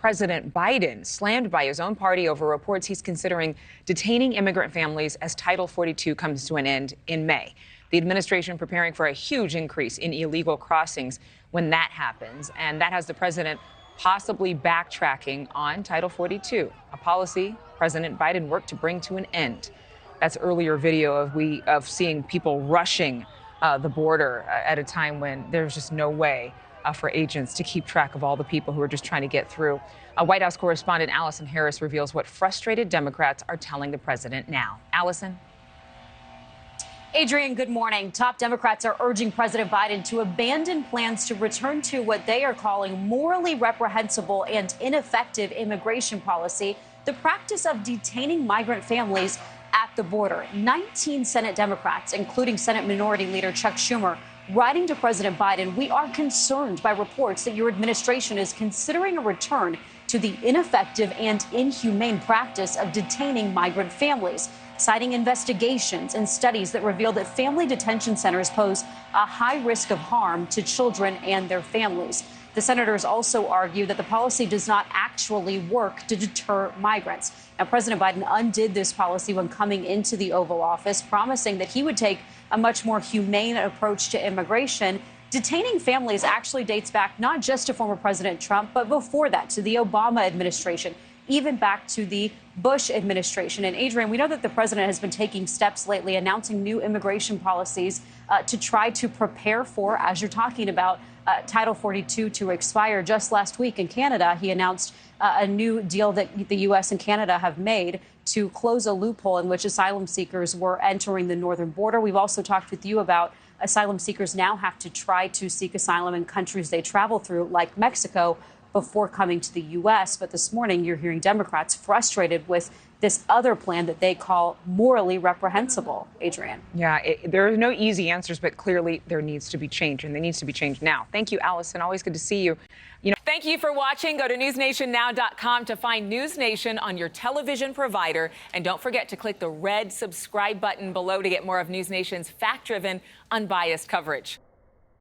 President Biden slammed by his own party over reports he's considering detaining immigrant families as Title 42 comes to an end in May. The administration preparing for a huge increase in illegal crossings when that happens, and that has the president possibly backtracking on Title 42, a policy President Biden worked to bring to an end. That's earlier video of seeing people rushing the border at a time when there's just no way for agents to keep track of all the people who are just trying to get through. White House correspondent Allison Harris reveals what frustrated Democrats are telling the president now. Allison? Adrienne, good morning. Top Democrats are urging President Biden to abandon plans to return to what they are calling morally reprehensible and ineffective immigration policy, the practice of detaining migrant families at the border. 19 Senate Democrats, including Senate Minority Leader Chuck Schumer, writing to President Biden, "We are concerned by reports that your administration is considering a return to the ineffective and inhumane practice of detaining migrant families," citing investigations and studies that reveal that family detention centers pose a high risk of harm to children and their families. The senators also argue that the policy does not actually work to deter migrants. Now, President Biden undid this policy when coming into the Oval Office, promising that he would take a much more humane approach to immigration. Detaining families actually dates back not just to former President Trump, but before that to the Obama administration, even back to the Bush administration. And Adrienne, we know that the president has been taking steps lately, announcing new immigration policies to try to prepare for, as you're talking about, Title 42 to expire. Just last week in Canada, he announced a new deal that the U.S. and Canada have made to close a loophole in which asylum seekers were entering the northern border. We've also talked with you about asylum seekers now have to try to seek asylum in countries they travel through, like Mexico, before coming to the U.S. But this morning, you're hearing Democrats frustrated with this other plan that they call morally reprehensible. Adrienne. Yeah, there are no easy answers, but clearly there needs to be change, and there needs to be change now. Thank you, Allison. Always good to see you. Thank you for watching. Go to newsnationnow.com to find News Nation on your television provider. And don't forget to click the red subscribe button below to get more of News Nation's fact-driven, unbiased coverage.